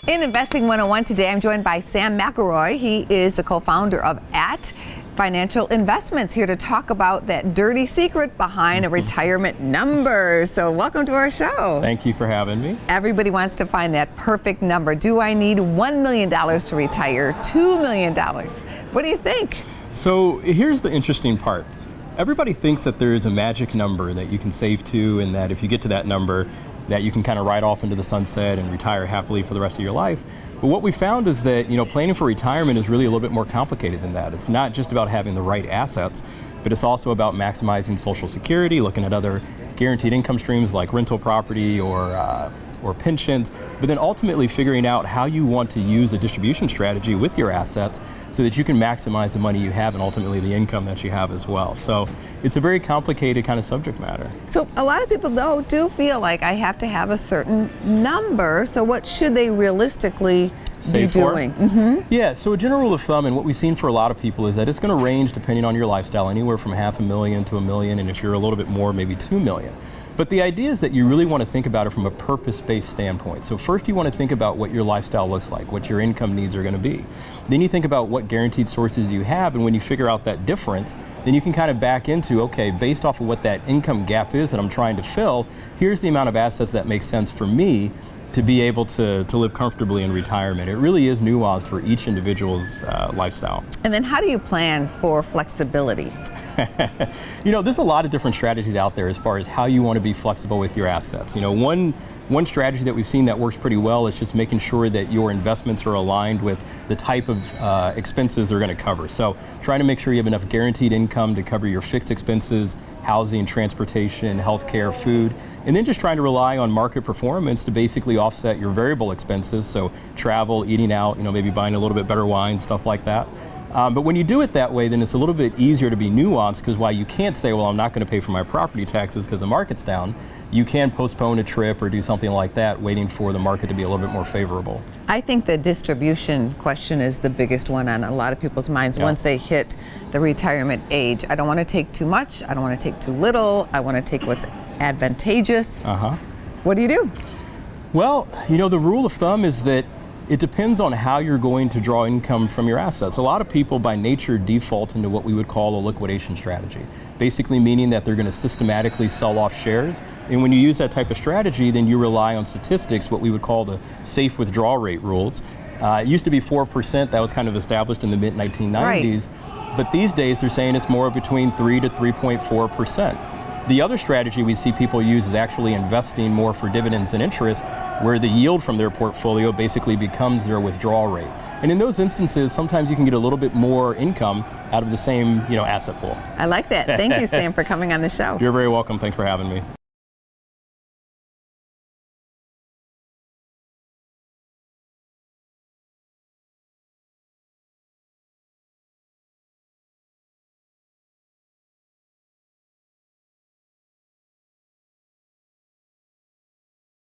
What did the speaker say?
In Investing 101 today, I'm joined by Sam McElroy. He is the co-founder of Financial Investments, here to talk about that dirty secret behind a retirement number. So welcome to our show. Thank you for having me. Everybody wants to find that perfect number. Do I need $1 million to retire? $2 million? What do you think? So here's the interesting part. Everybody thinks that there is a magic number that you can save to, and that if you get to that number, that you can kind of ride off into the sunset and retire happily for the rest of your life. But what we found is that, planning for retirement is really a little bit more complicated than that. It's not just about having the right assets, but it's also about maximizing Social Security, looking at other guaranteed income streams like rental property or pensions, but then ultimately figuring out how you want to use a distribution strategy with your assets so that you can maximize the money you have and ultimately the income that you have as well. So it's a very complicated kind of subject matter. So a lot of people, though, do feel like I have to have a certain number. So what should they realistically be doing? Yeah, so a general rule of thumb, and what we've seen for a lot of people, is that it's going to range, depending on your lifestyle, anywhere from $500,000 to $1 million, and if you're a little bit more, maybe $2 million. But the idea is that you really want to think about it from a purpose-based standpoint. So first you want to think about what your lifestyle looks like, what your income needs are going to be. Then you think about what guaranteed sources you have, and when you figure out that difference, then you can kind of back into, okay, based off of what that income gap is that I'm trying to fill, here's the amount of assets that makes sense for me to be able to live comfortably in retirement. It really is nuanced for each individual's lifestyle. And then how do you plan for flexibility? There's a lot of different strategies out there as far as how you want to be flexible with your assets. One strategy that we've seen that works pretty well is just making sure that your investments are aligned with the type of expenses they're going to cover. So trying to make sure you have enough guaranteed income to cover your fixed expenses, housing, transportation, healthcare, food, and then just trying to rely on market performance to basically offset your variable expenses. So travel, eating out, maybe buying a little bit better wine, stuff like that. But when you do it that way, then it's a little bit easier to be nuanced, because while you can't say, well, I'm not going to pay for my property taxes because the market's down, you can postpone a trip or do something like that, waiting for the market to be a little bit more favorable. I think the distribution question is the biggest one on a lot of people's minds once they hit the retirement age. I don't want to take too much. I don't want to take too little. I want to take what's advantageous. What do you do? Well, the rule of thumb is that it depends on how you're going to draw income from your assets. A lot of people by nature default into what we would call a liquidation strategy, basically meaning that they're going to systematically sell off shares. And when you use that type of strategy, then you rely on statistics, what we would call the safe withdrawal rate rules. It used to be 4%, that was kind of established in the mid-1990s, but these days they're saying it's more between 3 to 3.4%. The other strategy we see people use is actually investing more for dividends and interest, where the yield from their portfolio basically becomes their withdrawal rate. And in those instances, sometimes you can get a little bit more income out of the same, asset pool. I like that. Thank you, Sam, for coming on the show. You're very welcome. Thanks for having me.